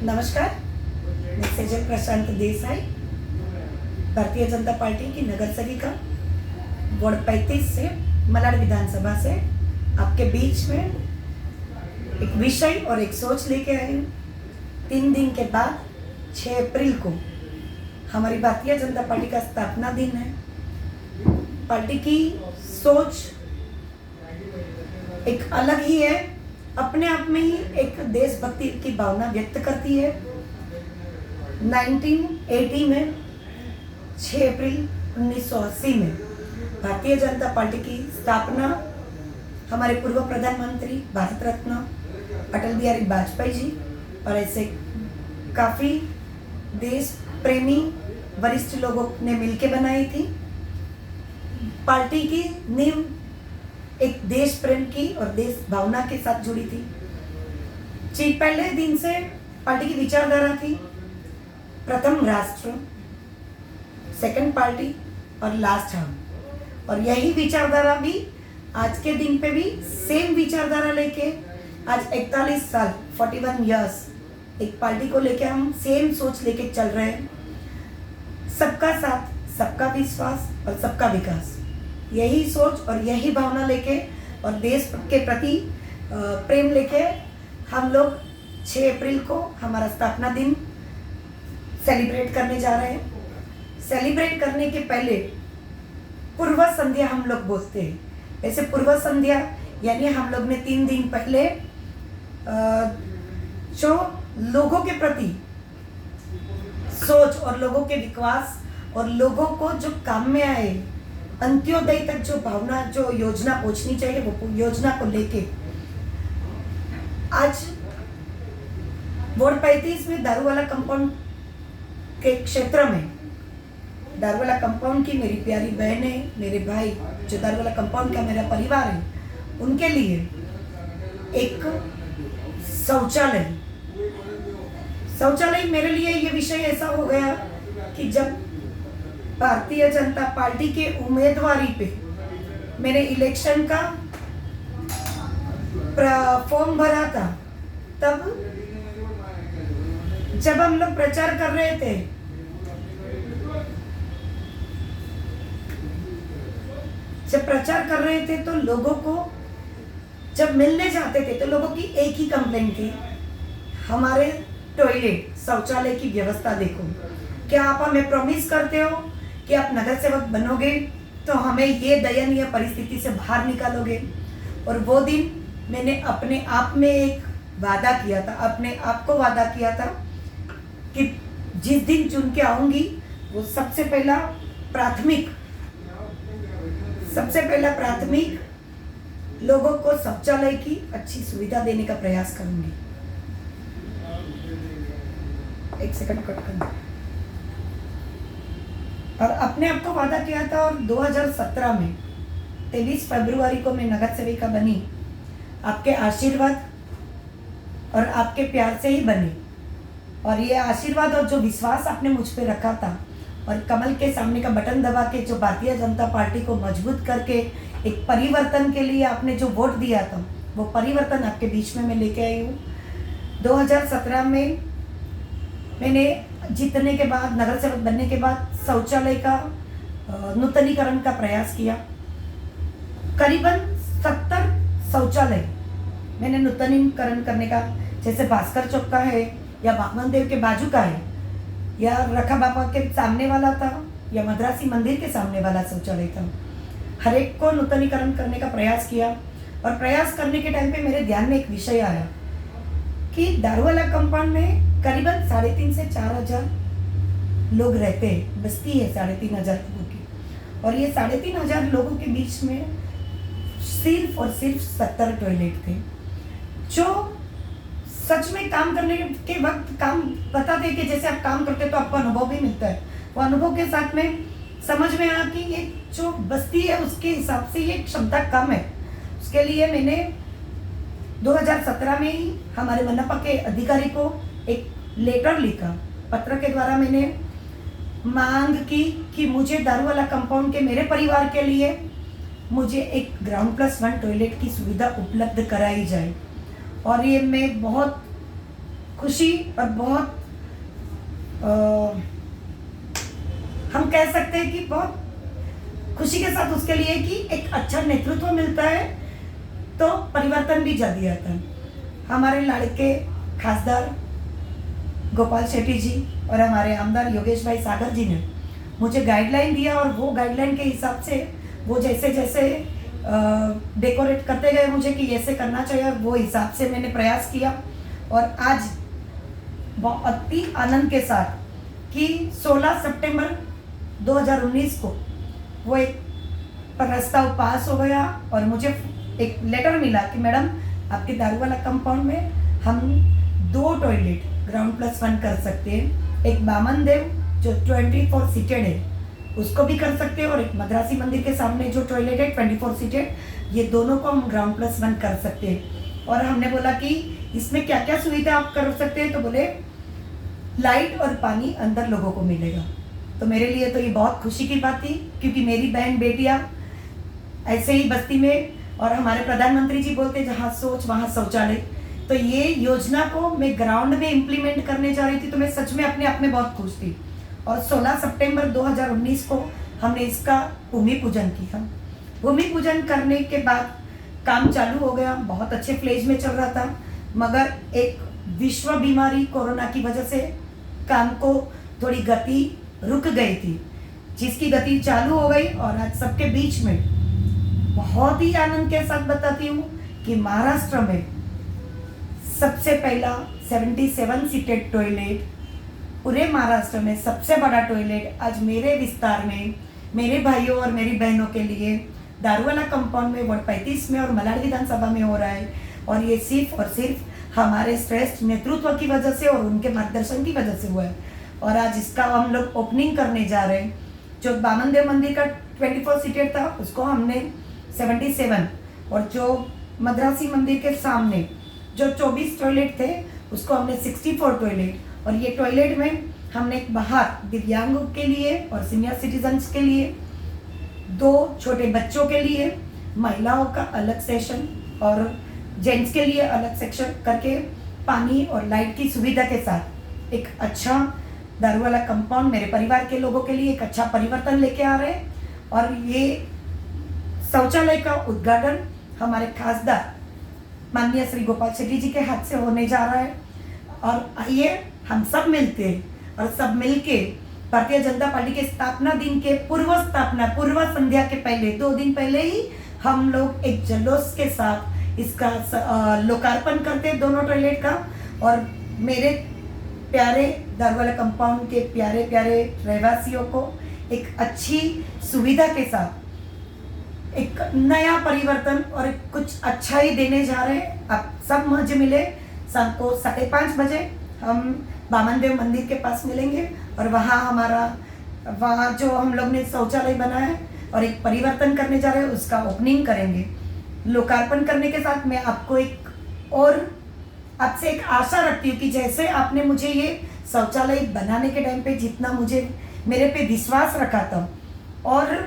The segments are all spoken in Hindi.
नमस्कार, मैं सेजल प्रशांत देसाई, भारतीय जनता पार्टी की नगर सेविका वार्ड 35 से मलाड विधानसभा से आपके बीच में एक विषय और एक सोच लेके आई हूँ। 3 दिन के बाद 6 अप्रैल को हमारी भारतीय जनता पार्टी का स्थापना दिन है। पार्टी की सोच एक अलग ही है, अपने आप में ही एक देशभक्ति की भावना व्यक्त करती है। 1980 में 6 अप्रैल 1980 में भारतीय जनता पार्टी की स्थापना हमारे पूर्व प्रधानमंत्री भारत रत्न अटल बिहारी वाजपेयी जी और ऐसे काफ़ी देश प्रेमी वरिष्ठ लोगों ने मिलकर बनाई थी। पार्टी की नींव एक देश प्रेम की और देश भावना के साथ जुड़ी थी। पहले दिन से पार्टी की विचारधारा थी प्रथम राष्ट्र, सेकंड पार्टी और लास्ट हम। और यही विचारधारा भी आज के दिन पे भी सेम विचारधारा लेके आज 41 साल 41 इयर्स एक पार्टी को लेके हम सेम सोच लेके चल रहे हैं। सबका साथ, सबका विश्वास और सबका विकास, यही सोच और यही भावना लेके और देश के प्रति प्रेम लेके हम लोग 6 अप्रैल को हमारा स्थापना दिन सेलिब्रेट करने जा रहे हैं। सेलिब्रेट करने के पहले पूर्व संध्या हम लोग बोलते हैं। ऐसे पूर्व संध्या यानी हम लोग ने 3 दिन पहले जो लोगों के प्रति सोच और लोगों के विकास और लोगों को जो काम में आए, अंत्योदय तक जो भावना, जो योजना पहुंचनी चाहिए, वो योजना को लेके आज वार्ड 35 में दारूवाला कंपाउंड के क्षेत्र में दारूवाला कंपाउंड की मेरी प्यारी बहनें, मेरे भाई जो दारूवाला कंपाउंड का मेरा परिवार है, उनके लिए एक शौचालय मेरे लिए ये विषय ऐसा हो गया कि जब भारतीय जनता पार्टी के उम्मीदवारी पे मैंने इलेक्शन का फॉर्म भरा था, तब जब हम लोग प्रचार कर रहे थे, तो लोगों को जब मिलने जाते थे तो लोगों की एक ही कंप्लेंट थी, हमारे टॉयलेट शौचालय की व्यवस्था देखो। क्या आप हमें प्रॉमिस करते हो कि आप नगर सेवक बनोगे तो हमें ये दयनीय परिस्थिति से बाहर निकालोगे? और वो दिन मैंने अपने आप में एक वादा किया था, अपने आप को वादा किया था कि जिस दिन चुन के आऊँगी वो सबसे पहला प्राथमिक लोगों को शौचालय की अच्छी सुविधा देने का प्रयास करूँगी। एक सेकंड कट करना। और अपने आप को वादा किया था और 2017 में 23 फरवरी को मैं नगर सेविका बनी। आपके आशीर्वाद और आपके प्यार से ही बनी। और ये आशीर्वाद और जो विश्वास आपने मुझ पे रखा था और कमल के सामने का बटन दबा के जो भारतीय जनता पार्टी को मजबूत करके एक परिवर्तन के लिए आपने जो वोट दिया था, वो परिवर्तन आपके बीच में मैं लेके आई हूँ। 2017 में मैंने जीतने के बाद, नगर सेवक बनने के बाद शौचालय का नूतनीकरण का प्रयास किया। करीबन 70 शौचालय मैंने नूतनीकरण करने का, जैसे भास्कर चौक का है या वामन देव के बाजू का है या रखा बाबा के सामने वाला था या मद्रासी मंदिर के सामने वाला शौचालय था, हर एक को नूतनीकरण करने का प्रयास किया। और प्रयास करने के टाइम पे मेरे ध्यान में एक विषय आया कि दारूवाला कंपाउंड में करीबन 3,500 से 4,000 लोग रहते हैं, बस्ती है 3,500 लोगों की। और ये 3,500 लोगों के बीच में सिर्फ और सिर्फ 70 टॉयलेट थे, जो सच में काम करने के वक्त काम बताते कि जैसे आप काम करते तो आपको अनुभव भी मिलता है। वो अनुभव के साथ में समझ में आया कि ये जो बस्ती है उसके हिसाब से ये क्षमता कम है। उसके लिए मैंने 2017 में ही हमारे मनपा के अधिकारी को एक लेटर लिखा, पत्र के द्वारा मैंने मांग की कि मुझे दारूवाला कंपाउंड के मेरे परिवार के लिए मुझे एक ग्राउंड+1 टॉयलेट की सुविधा उपलब्ध कराई जाए। और ये मैं बहुत खुशी और बहुत हम कह सकते हैं कि बहुत खुशी के साथ उसके लिए कि एक अच्छा नेतृत्व मिलता है तो परिवर्तन भी जल्दी आता है। हमारे लड़के खासदार गोपाल शेट्टी जी और हमारे आमदार योगेश भाई सागर जी ने मुझे गाइडलाइन दिया और वो गाइडलाइन के हिसाब से वो जैसे जैसे डेकोरेट करते गए मुझे कि ऐसे करना चाहिए, वो हिसाब से मैंने प्रयास किया और आज बहुत ही आनंद के साथ कि 16 सितंबर 2019 को वो एक प्रस्ताव पास हो गया और मुझे एक लेटर मिला कि मैडम आपके दारूवाला कंपाउंड में हम 2 टॉयलेट ग्राउंड+1 कर सकते हैं। एक बामन देव जो 24 सीटेड है उसको भी कर सकते हैं और एक मद्रासी मंदिर के सामने जो टॉयलेट है 24 सीटेड, ये दोनों को हम ग्राउंड+1 कर सकते हैं। और हमने बोला कि इसमें क्या क्या सुविधा आप कर सकते हैं, तो बोले लाइट और पानी अंदर लोगों को मिलेगा। तो मेरे लिए तो ये बहुत खुशी की बात थी क्योंकि मेरी बहन बेटियाँ ऐसे ही बस्ती में, और हमारे प्रधानमंत्री जी बोलते जहाँ सोच वहाँ शौचालय, तो ये योजना को मैं ग्राउंड में इम्प्लीमेंट करने जा रही थी, तो मैं सच में अपने आप में बहुत खुश थी। और 16 सितंबर 2019 को हमने इसका भूमि पूजन किया। भूमि पूजन करने के बाद काम चालू हो गया, बहुत अच्छे फ्लेज में चल रहा था, मगर एक विश्व बीमारी कोरोना की वजह से काम को थोड़ी गति रुक गई थी, जिसकी गति चालू हो गई। और आज सबके बीच में बहुत ही आनंद के साथ बताती हूँ कि महाराष्ट्र में सबसे पहला 77 सीटेड टॉयलेट, पूरे महाराष्ट्र में सबसे बड़ा टॉयलेट आज मेरे विस्तार में मेरे भाइयों और मेरी बहनों के लिए दारूवाला कंपाउंड में वार्ड 35 में और मलाड विधानसभा में हो रहा है। और ये सिर्फ और सिर्फ हमारे श्रेष्ठ नेतृत्व की वजह से और उनके मार्गदर्शन की वजह से हुआ है। और आज इसका हम लोग ओपनिंग करने जा रहे हैं। जो बामन देव मंदिर का 24 सीटेड था उसको हमने 77, और जो मद्रासी मंदिर के सामने जो 24 टॉयलेट थे उसको हमने 64 टॉयलेट, और ये टॉयलेट में हमने बाहर दिव्यांगों के लिए और सीनियर सिटीजन्स के लिए, 2 छोटे बच्चों के लिए, महिलाओं का अलग सेक्शन और जेंट्स के लिए अलग सेक्शन करके पानी और लाइट की सुविधा के साथ एक अच्छा दारूवाला कंपाउंड मेरे परिवार के लोगों के लिए एक अच्छा परिवर्तन लेके आ रहे हैं। और ये शौचालय का उद्घाटन हमारे खासदार माननीय श्री गोपाल शेट्टी जी के हाथ से होने जा रहा है। और आइए हम सब मिलते हैं और सब मिलके भारतीय जनता पार्टी के स्थापना दिन के पूर्व संध्या के पहले 2 दिन पहले ही हम लोग एक जल्लोष के साथ इसका लोकार्पण करते हैं, दोनों टॉयलेट का। और मेरे प्यारे दारूवाला कंपाउंड के प्यारे प्यारे रहवासियों को एक अच्छी सुविधा के साथ एक नया परिवर्तन और एक कुछ अच्छा ही देने जा रहे हैं। आप सब मुझे मिले शाम को 5:30 बजे हम बामन देव मंदिर के पास मिलेंगे और वहाँ जो हम लोग ने शौचालय बनाया है और एक परिवर्तन करने जा रहे हैं उसका ओपनिंग करेंगे। लोकार्पण करने के साथ मैं आपको एक और आपसे एक आशा रखती हूँ कि जैसे आपने मुझे ये शौचालय बनाने के टाइम पे जितना मुझे मेरे पे विश्वास रखा था और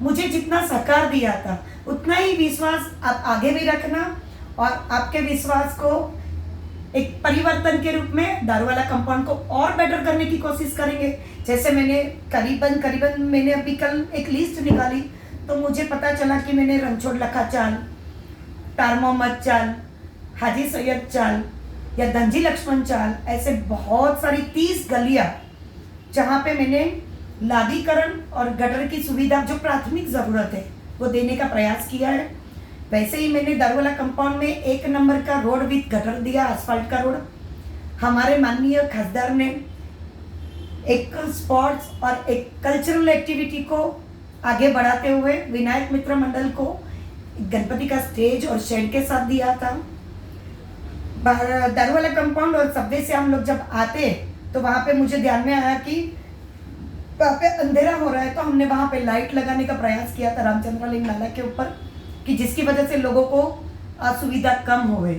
मुझे जितना सहकार दिया था, उतना ही विश्वास आप आगे भी रखना और आपके विश्वास को एक परिवर्तन के रूप में दारूवाला कंपाउंड को और बेटर करने की कोशिश करेंगे। जैसे मैंने करीबन मैंने अभी कल एक लिस्ट निकाली तो मुझे पता चला कि मैंने रणछोड़ लखा चाल, तार मोहम्मद चाल, हाजी सैयद चाल या धनजी लक्ष्मण चाल, ऐसे बहुत सारी 30 गलियां जहाँ पे मैंने लादीकरण और गटर की सुविधा जो प्राथमिक ज़रूरत है वो देने का प्रयास किया है। वैसे ही मैंने दारूवाला कंपाउंड में 1 नंबर का रोड विथ गटर दिया, आसफाल्ट का रोड। हमारे माननीय खासदार ने एक स्पोर्ट्स और एक कल्चरल एक्टिविटी को आगे बढ़ाते हुए विनायक मित्र मंडल को गणपति का स्टेज और शेड के साथ दिया था। दारूवाला कंपाउंड और सबवे से हम लोग जब आते तो वहाँ पे मुझे ध्यान में आया कि वहाँ पे अंधेरा हो रहा है, तो हमने वहाँ पे लाइट लगाने का प्रयास किया था रामचंद्र लिंग नाला के ऊपर, कि जिसकी वजह से लोगों को असुविधा कम हो गई।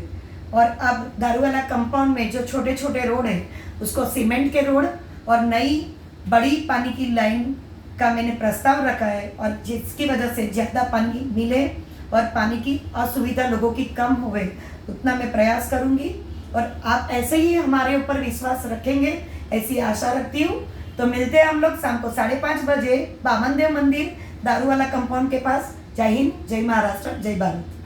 और अब दारूवाला कंपाउंड में जो छोटे छोटे रोड है उसको सीमेंट के रोड और नई बड़ी पानी की लाइन का मैंने प्रस्ताव रखा है, और जिसकी वजह से ज़्यादा पानी मिले और पानी की असुविधा लोगों की कम हो गई, उतना मैं प्रयास करूँगी। और आप ऐसे ही हमारे ऊपर विश्वास रखेंगे, ऐसी आशा रखती हूँ। तो मिलते हैं हम लोग शाम को 5:30 बजे बामन देव मंदिर दारूवाला कंपाउंड के पास। जय हिंद, जय महाराष्ट्र, जय भारत।